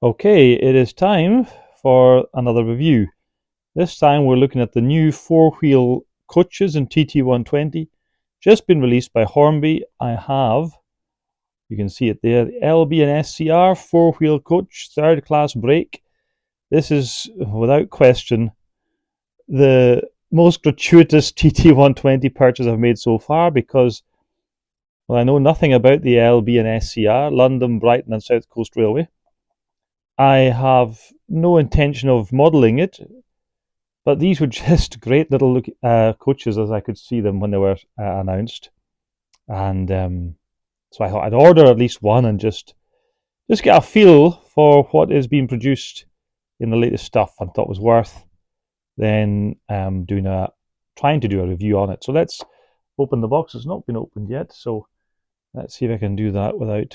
Okay, it is time for another review. This time we're looking at the new four-wheel coaches in TT120, just been released by Hornby. I have, you can see it there, the LBSCR four-wheel coach, third class brake. This is, without question, the most gratuitous TT120 purchase I've made so far because, well, I know nothing about the LBSCR, London, Brighton and South Coast Railway. I have no intention of modelling it, but these were just great little coaches as I could see them when they were announced. And so I thought I'd order at least one and just get a feel for what is being produced in the latest stuff, and thought it was worth then trying to do a review on it. So let's open the box. It's not been opened yet, so let's see if I can do that without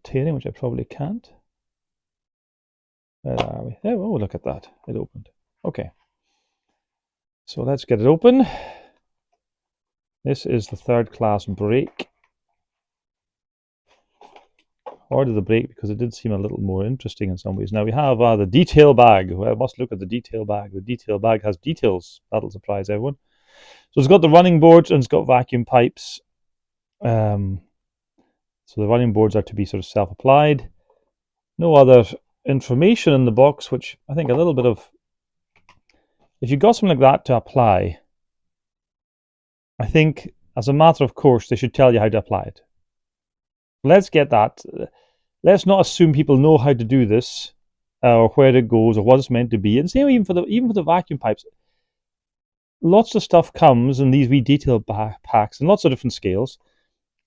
tearing, which I probably can't. Where are we? Oh, look at that. It opened. Okay. So let's get it open. This is the third class brake. Ordered the brake because it did seem a little more interesting in some ways. Now we have the detail bag. Well, I must look at the detail bag. The detail bag has details. That'll surprise everyone. So it's got the running boards and it's got vacuum pipes. So the running boards are to be sort of self-applied. No other information in the box, which I think a little bit of... If you've got something like that to apply, I think as a matter of course they should tell you how to apply it. Let's get that. Let's not assume people know how to do this, or where it goes, or what it's meant to be. And same even for the vacuum pipes. Lots of stuff comes in these wee detail packs and lots of different scales,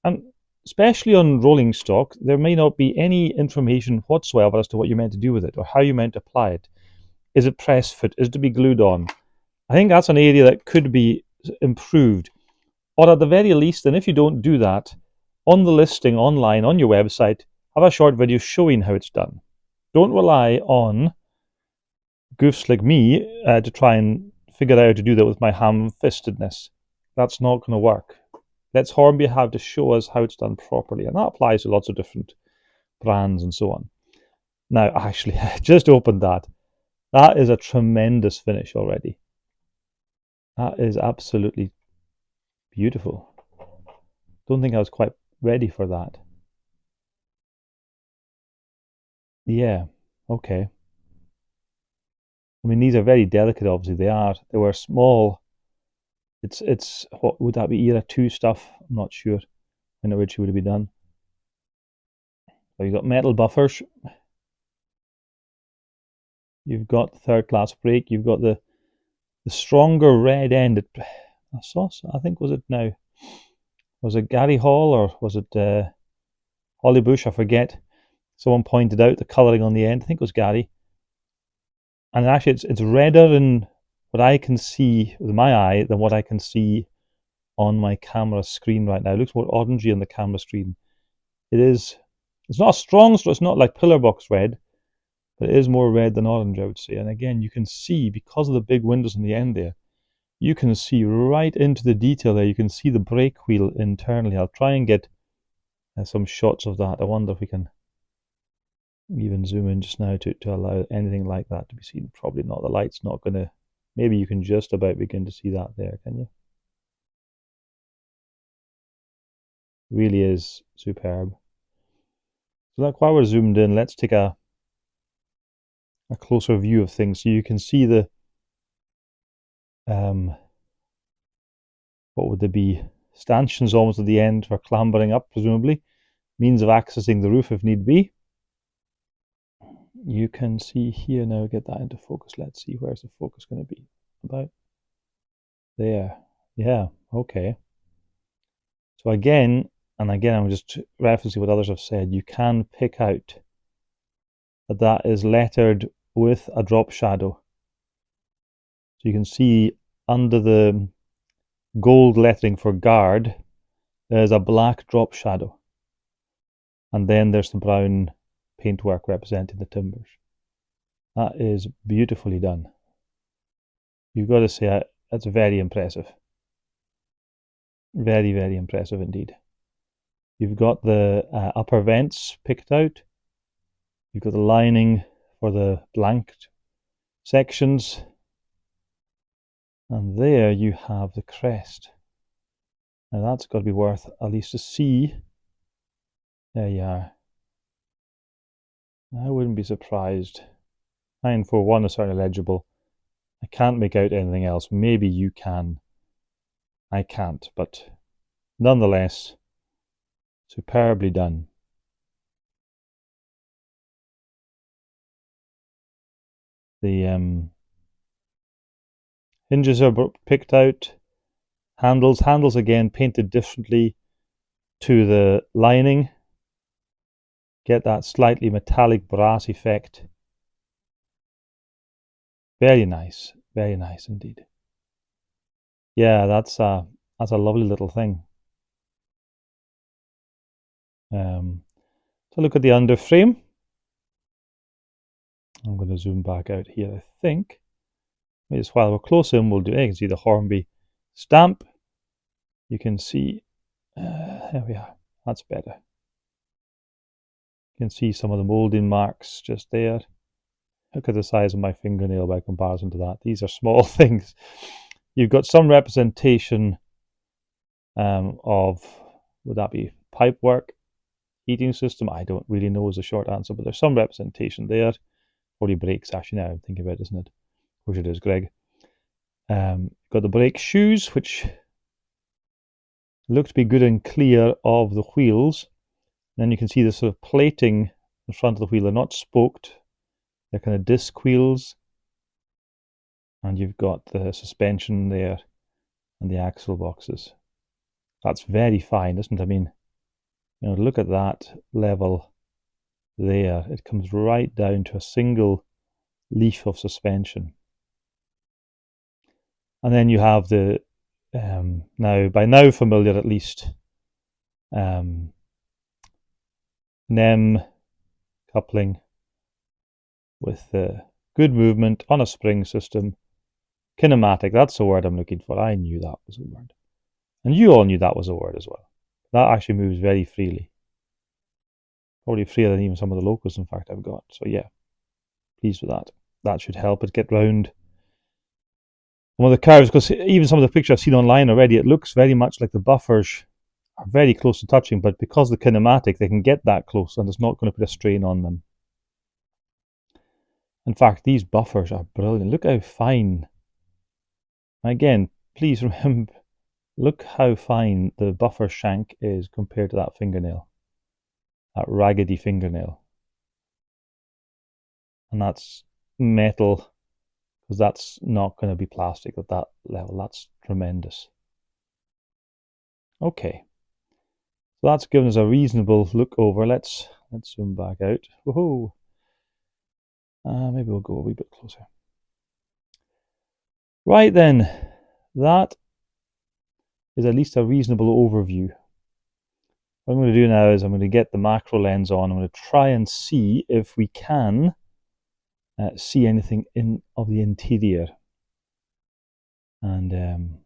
and especially on rolling stock, there may not be any information whatsoever as to what you're meant to do with it or how you're meant to apply it. Is it press fit? Is it to be glued on? I think that's an area that could be improved, or at the very least, and if you don't do that, on the listing online on your website, have a short video showing how it's done. Don't rely on goofs like me to try and figure out how to do that with my ham-fistedness. That's not going to work. Let's Hornby have to show us how it's done properly, and that applies to lots of different brands and so on. Now, actually, I just opened that. That is a tremendous finish already. That is absolutely beautiful. Don't think I was quite ready for that. Yeah, okay. I mean, these are very delicate, obviously. They were small. It's what would that be, era 2 stuff? I'm not sure when it originally would have been done. So you've got metal buffers. You've got the third class brake. You've got the stronger red end. I think, was it Gary Hall or was it Holly Bush? I forget. Someone pointed out the colouring on the end. I think it was Gary. And actually, it's redder in what I can see with my eye than what I can see on my camera screen right now. It looks more orangey on the camera screen. It's not a strong, so it's not like pillar box red, but it is more red than orange, I would say. And again, you can see, because of the big windows on the end there, you can see right into the detail there. You can see the brake wheel internally. I'll try and get some shots of that. I wonder if we can even zoom in just now to allow anything like that to be seen. Probably not. The light's not going to... Maybe you can just about begin to see that there, can you? Really is superb. So that, while we're zoomed in, let's take a closer view of things, so you can see the what would there be, stanchions almost at the end for clambering up, presumably, means of accessing the roof if need be. You can see here now, get that into focus. Let's see, where's the focus going to be? About there. Yeah, okay. So again, and again, I'm just referencing what others have said, you can pick out that is lettered with a drop shadow. So you can see under the gold lettering for guard, there's a black drop shadow. And then there's the brown paintwork representing the timbers. That is beautifully done. You've got to say, that's very impressive. Very, very impressive indeed. You've got the upper vents picked out. You've got the lining for the blanked sections, and there you have the crest. Now that's got to be worth at least a C. There you are. I wouldn't be surprised. 941 is certainly legible. I can't make out anything else. Maybe you can. I can't, but nonetheless, superbly done. The hinges are picked out. Handles again painted differently to the lining. Get that slightly metallic brass effect. Very nice indeed. Yeah, that's a lovely little thing. So look at the underframe. I'm going to zoom back out here. I think just while we're close in, we'll do. You can see the Hornby stamp. You can see. There we are. That's better. You can see some of the molding marks just there. Look at the size of my fingernail by comparison to that. These are small things. You've got some representation of, would that be pipework, heating system? I don't really know is the short answer, but there's some representation there. Probably brakes, actually, now I'm thinking about it, isn't it? Of course it is, Greg. Got the brake shoes, which look to be good and clear of the wheels. Then you can see the sort of plating in front of the wheel. They're not spoked. They're kind of disc wheels. And you've got the suspension there and the axle boxes. That's very fine, isn't it? I mean, look at that level there. It comes right down to a single leaf of suspension. And then you have the, by now familiar at least, NEM coupling with good movement on a spring system. Kinematic, that's the word I'm looking for. I knew that was a word. And you all knew that was a word as well. That actually moves very freely. Probably freer than even some of the locals, in fact, I've got. So yeah, pleased with that. That should help it get round one of the curves, because even some of the pictures I've seen online already, it looks very much like the buffers are very close to touching, but because of the kinematic, they can get that close and it's not going to put a strain on them. In fact, these buffers are brilliant. Look how fine. Again, please remember, look how fine the buffer shank is compared to that fingernail, that raggedy fingernail. And that's metal, because that's not going to be plastic at that level. That's tremendous. Okay, so that's given us a reasonable look over. Let's zoom back out. Woohoo! Maybe we'll go a wee bit closer. Right then, that is at least a reasonable overview. What I'm going to do now is I'm going to get the macro lens on. I'm going to try and see if we can see anything of the interior. And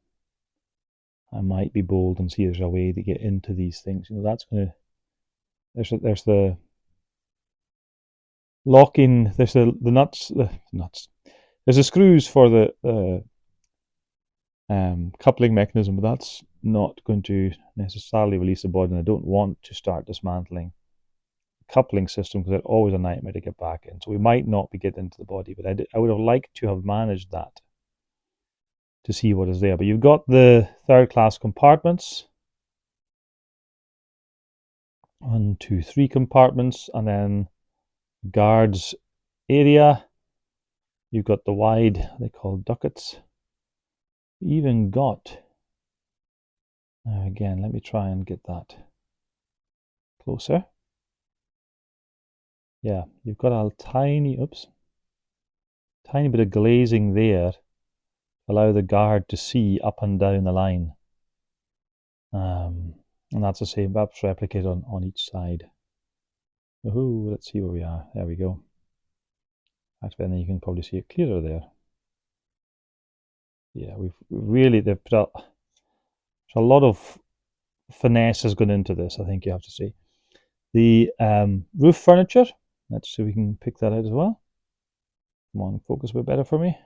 I might be bold and see there's a way to get into these things. That's going to... There's the locking, there's the nuts. There's the screws for the coupling mechanism, but that's not going to necessarily release the body, and I don't want to start dismantling the coupling system because it's always a nightmare to get back in. So we might not be getting into the body, but I would have liked to have managed that to see what is there. But you've got the third class compartments. 1, 2, 3 compartments, and then guards area. You've got the wide, they call ducats. You even got, again, let me try and get that closer. Yeah, you've got a tiny bit of glazing there to allow the guard to see up and down the line. And that's the same, perhaps replicate on each side. Ooh, let's see where we are. There we go. Actually, then you can probably see it clearer there. Yeah, they've put up a lot of finesse has gone into this, I think you have to say. The roof furniture, Let's see if we can pick that out as well. Come on, focus a bit better for me.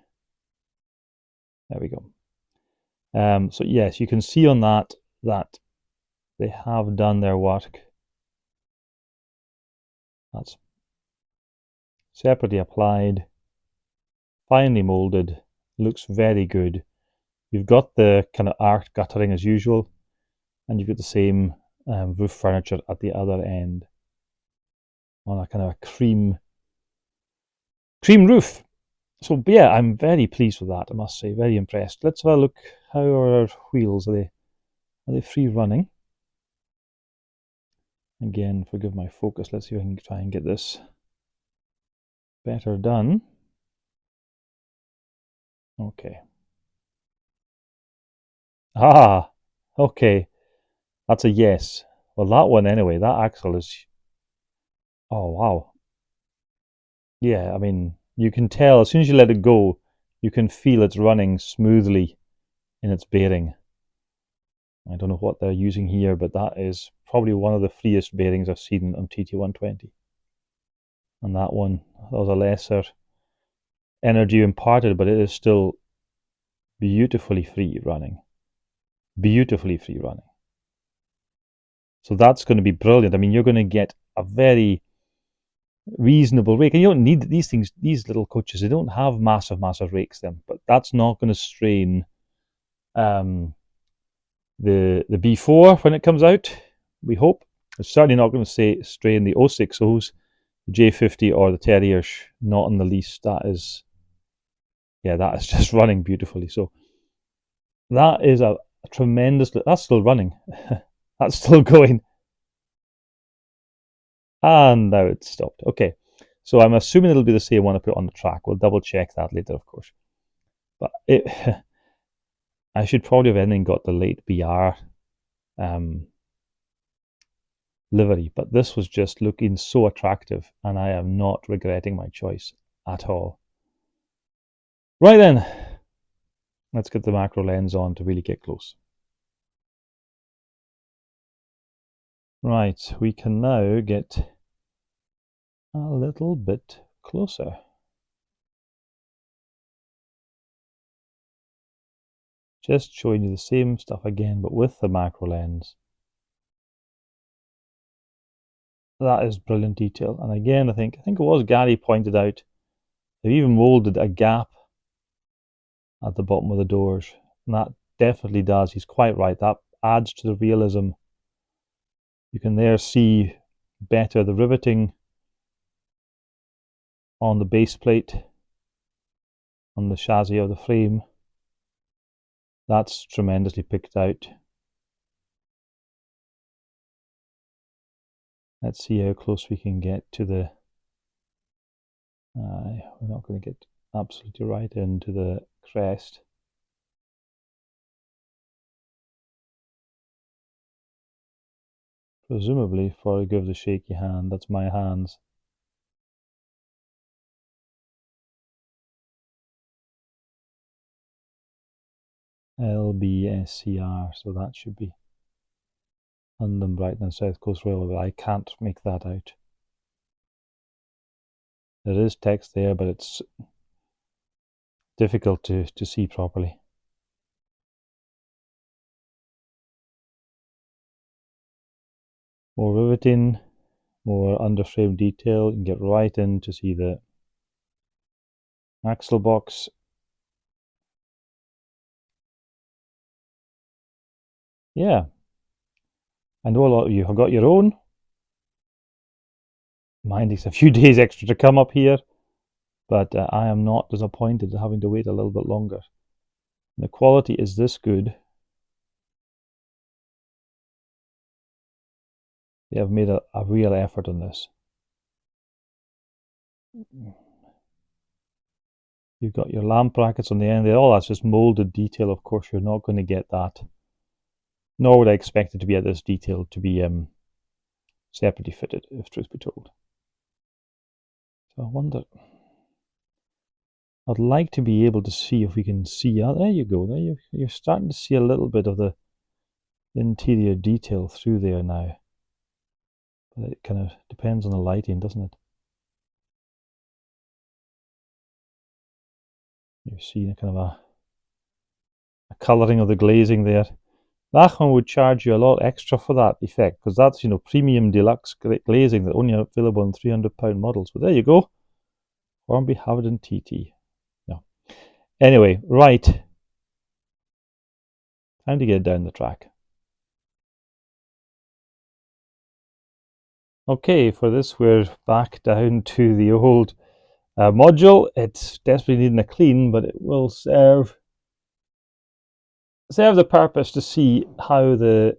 There we go. So yes, you can see on that they have done their work. That's separately applied, finely molded, looks very good. You've got the kind of arched guttering as usual, and you've got the same roof furniture at the other end on a kind of a cream roof. So yeah, I'm very pleased with that, I must say, very impressed. Let's have a look. How are our wheels? Are they free running? Again, forgive my focus. Let's see if I can try and get this better done. Okay. Ah, okay. That's a yes. Well, that one anyway, that axle is... Oh, wow. Yeah, I mean, you can tell as soon as you let it go, you can feel it's running smoothly in its bearing. I don't know what they're using here, but that is probably one of the freest bearings I've seen on TT120. And that one, that was a lesser energy imparted, but it is still beautifully free running. Beautifully free running. So that's going to be brilliant. I mean, you're going to get a very reasonable rake. And you don't need these things, these little coaches, they don't have massive rakes them, but that's not going to strain the B4 when it comes out, we hope. It's certainly not going to strain the 060s, the J50 or the Terriers, not in the least. That is just running beautifully. So that is a tremendous, that's still running. That's still going. And now it's stopped. Okay. So I'm assuming it'll be the same one I put on the track. We'll double check that later, of course. But I should probably have then got the late BR livery, but this was just looking so attractive, and I am not regretting my choice at all. Right then, let's get the macro lens on to really get close. Right, we can now get a little bit closer. Just showing you the same stuff again, but with the macro lens. That is brilliant detail. And again, I think it was Gary pointed out, they've even molded a gap at the bottom of the doors. And that definitely does. He's quite right. That adds to the realism. You can there see better the riveting on the base plate, on the chassis of the frame. That's tremendously picked out. Let's see how close we can get to the... we're not going to get absolutely right into the crest. Presumably, forgive the shaky hand, that's my hands. LBSCR, so that should be London, Brighton and South Coast Railway, but I can't make that out. There is text there, but it's difficult to see properly. More riveting, more underframe detail. You can get right in to see the axle box. Yeah, I know a lot of you have got your own. Mind it's a few days extra to come up here, but I am not disappointed having to wait a little bit longer. The quality is this good. They have made a real effort on this. You've got your lamp brackets on the end. All that's just molded detail. Of course, you're not going to get that. Nor would I expect it to be at this detail to be separately fitted, if truth be told. So I wonder... I'd like to be able to see if we can see... Oh, there you go. There you're starting to see a little bit of the interior detail through there now. But it kind of depends on the lighting, doesn't it? You see a kind of a colouring of the glazing there. That one would charge you a lot extra for that effect, because that's, you know, premium deluxe glazing that only available in £300 models. But there you go. Hornby Haverden TT. No. Anyway, right. Time to get down the track. Okay, for this we're back down to the old module. It's desperately needing a clean, but it will serve the purpose to see how the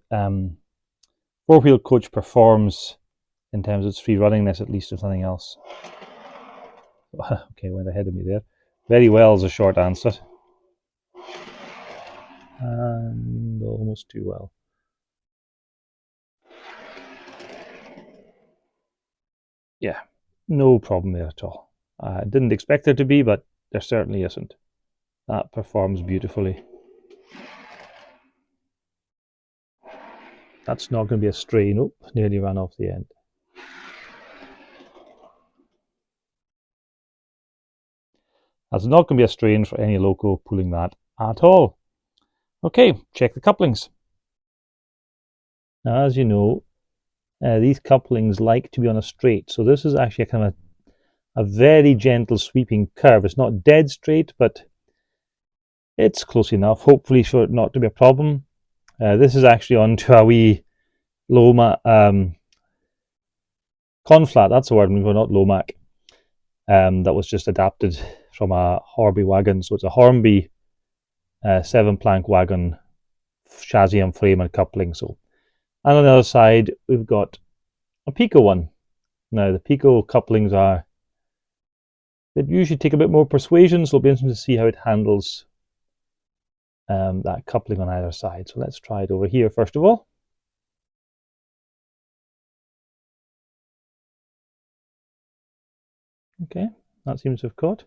four-wheel coach performs in terms of its free runningness, at least if nothing else. Okay, went ahead of me there. Very well is a short answer. And almost too well. Yeah, no problem there at all. I didn't expect there to be, but there certainly isn't. That performs beautifully. That's not going to be a strain. Oh, nearly ran off the end. That's not going to be a strain for any loco pulling that at all. Okay, check the couplings. Now, as you know, these couplings like to be on a straight. So this is actually a kind of a very gentle sweeping curve. It's not dead straight, but it's close enough, hopefully for it not to be a problem. This is actually onto a wee Loma conflat, that's the word, not Lomac. That was just adapted from a Hornby wagon. So it's a Hornby 7-plank wagon, chassis and frame and coupling. So, and on the other side, we've got a Peco one. Now, the Peco couplings they usually take a bit more persuasion, so it'll be interesting to see how it handles that coupling on either side. So let's try it over here first of all. Okay, that seems to have caught.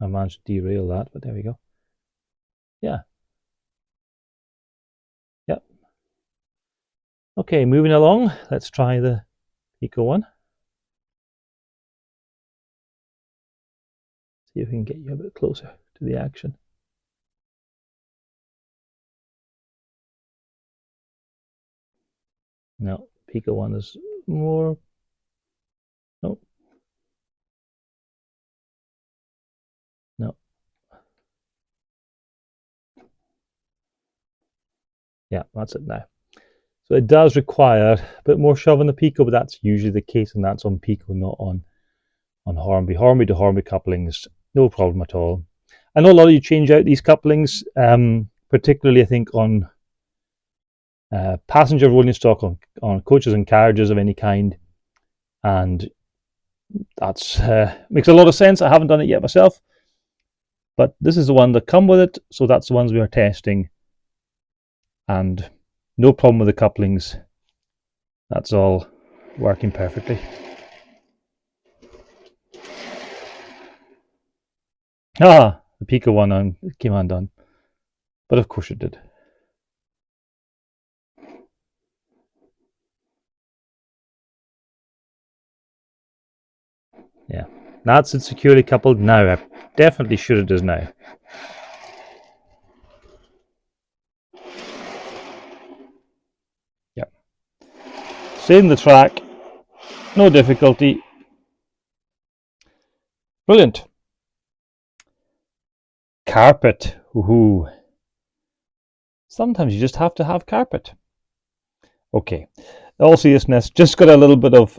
I managed to derail that, but there we go. Yeah. Yep. Okay, moving along, let's try the Peco one. See if we can get you a bit closer to the action. No, Peco one is more. No. No. Yeah, that's it now. So it does require a bit more shove on the Peco, but that's usually the case, and that's on Peco, not on Hornby. Hornby to Hornby couplings, no problem at all. I know a lot of you change out these couplings, particularly I think on passenger rolling stock, on coaches and carriages of any kind, and that's makes a lot of sense. I haven't done it yet myself, but this is the one that come with it, so that's the ones we are testing, and no problem with the couplings. That's all working perfectly. The Peco one came undone, but of course it did. Yeah, that's it securely coupled now. I'm definitely sure it is now. Yep. Staying the track, no difficulty. Brilliant. Carpet. Ooh. Sometimes you just have to have carpet. Okay. All seriousness, just got a little bit of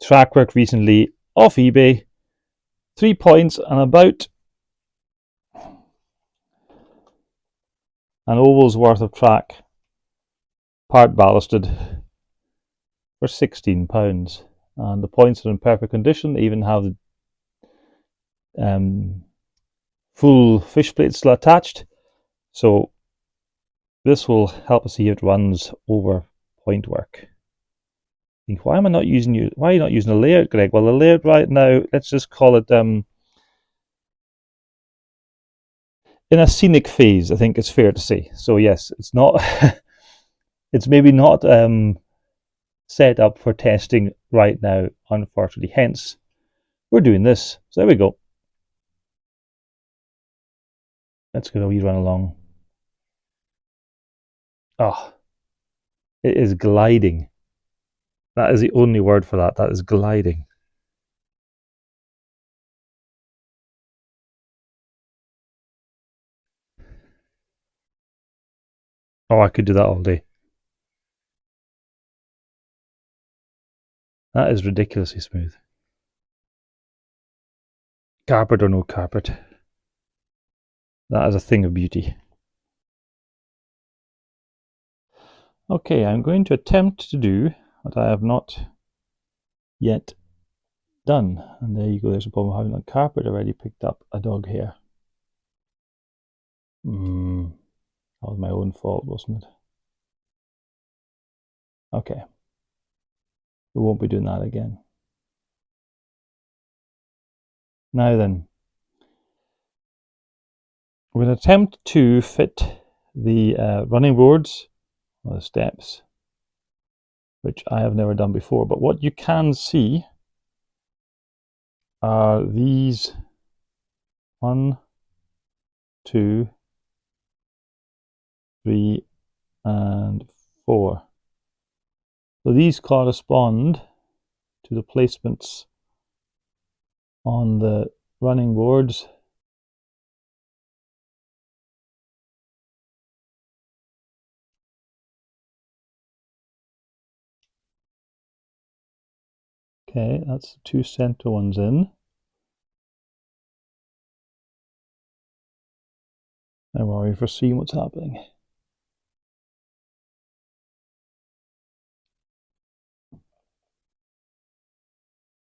track work recently off eBay. 3 points and about an oval's worth of track, part ballasted, for £16. And the points are in perfect condition. They even have the full fish plate still attached. So this will help us see if it runs over point work. Think, why am I not using you? Why are you not using a layered, Greg? Well, the layered right now, let's just call it in a scenic phase, I think it's fair to say. So yes, it's not. It's maybe not set up for testing right now, unfortunately. Hence we're doing this. So there we go. Let's give it a wee run along. Oh, it is gliding. That is the only word for that. That is gliding. Oh, I could do that all day. That is ridiculously smooth. Carpet or no carpet. That is a thing of beauty. Okay, I'm going to attempt to do what I have not yet done. And there you go, there's a problem having a carpet already picked up a dog hair. That was my own fault, wasn't it? Okay. We won't be doing that again. Now then, we're going to attempt to fit the running boards, or the steps, which I have never done before. But what you can see are these 1, 2, 3, and 4. So these correspond to the placements on the running boards. Okay, that's the 2 center ones in. Now worry for seeing what's happening.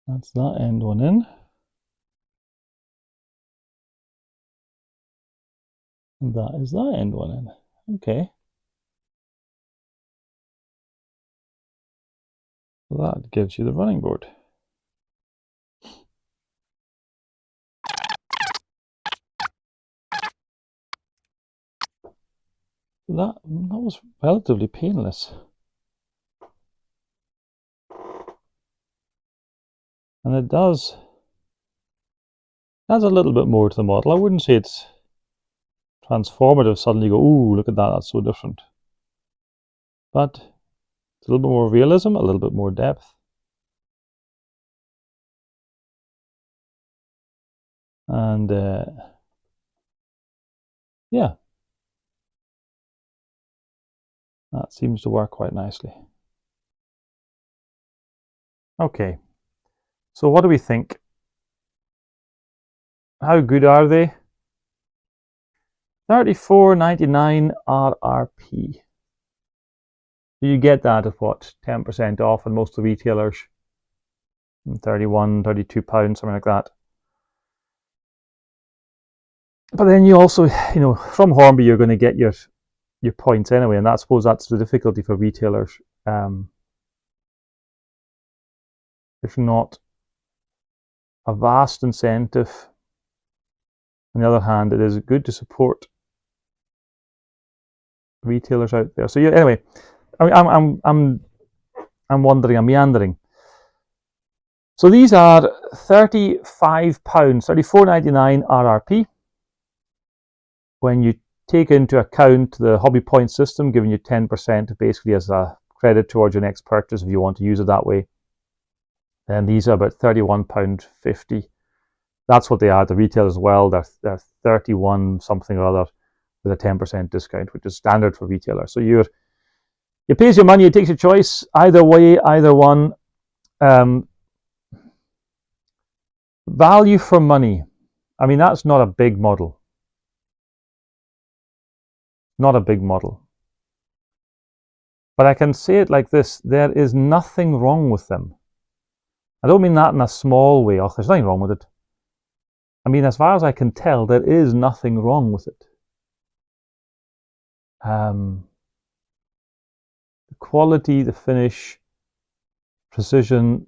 That's that end one in. And that is that end one in. Okay. So that gives you the running board. That was relatively painless. And it adds a little bit more to the model. I wouldn't say it's transformative. Suddenly you go, ooh, look at that, that's so different. But it's a little bit more realism, a little bit more depth. And yeah, that seems to work quite nicely. Okay, so what do we think? How good are they? $34.99 RRP. You get that at what, 10% off on most of the retailers, 31, 32 pounds, something like that. But then you also, from Hornby, you're going to get your points anyway, and I suppose that's the difficulty for retailers. There's not a vast incentive. On the other hand, it is good to support retailers out there. So yeah, anyway, I'm wondering, I'm meandering. So these are £35, $34.99 RRP. When you take into account the hobby point system, giving you 10% basically as a credit towards your next purchase if you want to use it that way, then these are about £31.50. That's what they are at the retail as well. They're 31 something or other with a 10% discount, which is standard for retailers. So you pays your money, it takes your choice. Either way, either one. Value for money. I mean, that's not a big model. Not a big model. But I can say it like this, there is nothing wrong with them. I don't mean that in a small way. Oh, there's nothing wrong with it. I mean, as far as I can tell, there is nothing wrong with it. The quality, the finish, precision,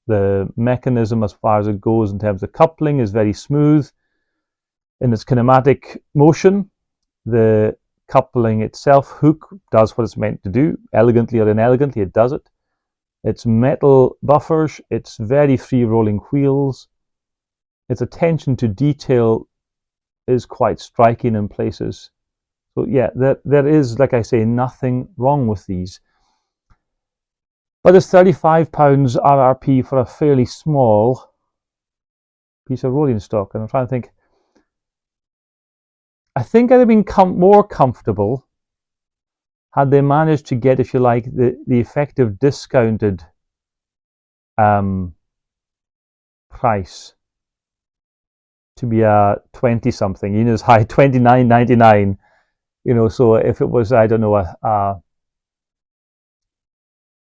the mechanism as far as it goes in terms of coupling is very smooth in its kinematic motion. The coupling itself, hook, does what it's meant to do. Elegantly or inelegantly, it does it. It's metal buffers, it's very free rolling wheels. its attention to detail is quite striking in places. So yeah, there is, like I say, nothing wrong with these. But it's £35 RRP for a fairly small piece of rolling stock. And I'm trying to think, I think I'd have been more comfortable had they managed to get, if you like, the effective discounted price to be a 20 something, you know, as high £29.99, you know. So if it was, I don't know, a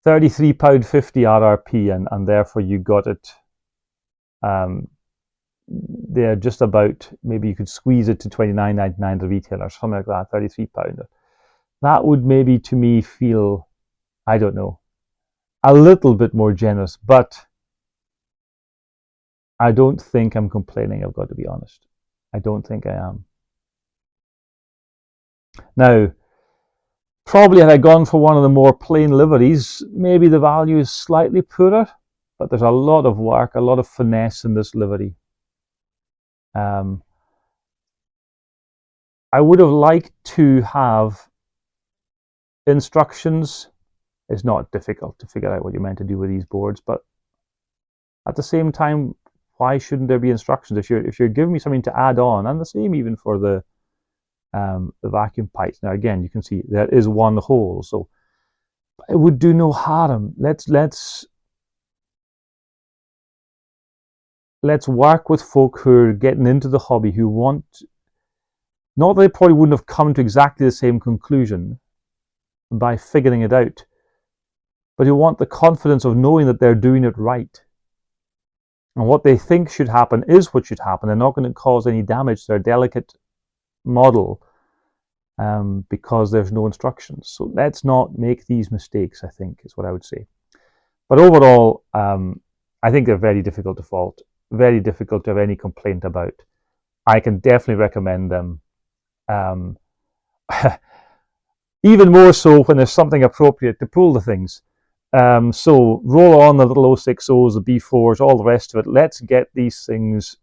£33.50 RRP, and therefore you got it they're just about, maybe you could squeeze it to £29.99 the retailer, something like that, £33. That would maybe, to me, feel, I don't know, a little bit more generous, but I don't think I'm complaining, I've got to be honest. I don't think I am. Now, probably had I gone for one of the more plain liveries, maybe the value is slightly poorer, but there's a lot of work, a lot of finesse in this livery. I would have liked to have instructions. It's not difficult to figure out what you're meant to do with these boards, but at the same time, why shouldn't there be instructions? If you're giving me something to add on, and the same even for the vacuum pipes. Now again, you can see there is one hole, so it would do no harm. Let's work with folk who are getting into the hobby, who want, not that they probably wouldn't have come to exactly the same conclusion by figuring it out, but who want the confidence of knowing that they're doing it right. And what they think should happen is what should happen. They're not going to cause any damage to their delicate model because there's no instructions. So let's not make these mistakes, I think, is what I would say. But overall, I think they're very difficult to fault, very difficult to have any complaint about. I can definitely recommend them. Even more so when there's something appropriate to pull the things. So roll on the little 060s, the B4s, all the rest of it. Let's get these things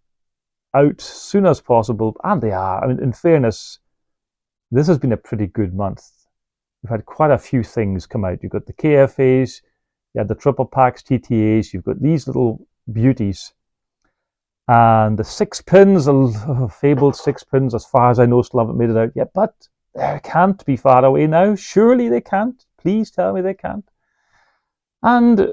out as soon as possible. And they are. I mean, in fairness, this has been a pretty good month. We've had quite a few things come out. You've got the KFAs, you had the triple packs, TTAs, you've got these little beauties. And the 6 pins, fabled 6 pins, as far as I know, still haven't made it out yet. But they can't be far away now. Surely they can't. Please tell me they can't. And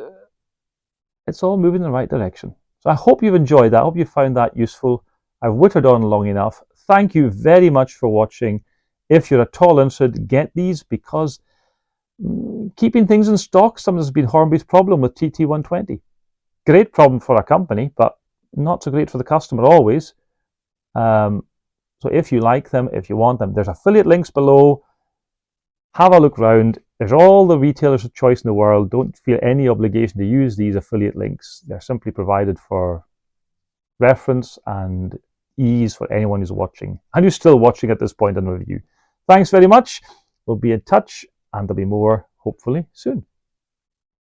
it's all moving in the right direction. So I hope you've enjoyed that. I hope you found that useful. I've whittled on long enough. Thank you very much for watching. If you're at all interested, get these, because keeping things in stock sometimes has been Hornby's problem with TT120. Great problem for a company, but not so great for the customer always. So if you like them, if you want them, there's affiliate links below. Have a look round. There's all the retailers of choice in the world. Don't feel any obligation to use these affiliate links. They're simply provided for reference and ease for anyone who's watching, and who's still watching at this point in the review. Thanks very much. We'll be in touch, and there'll be more, hopefully, soon.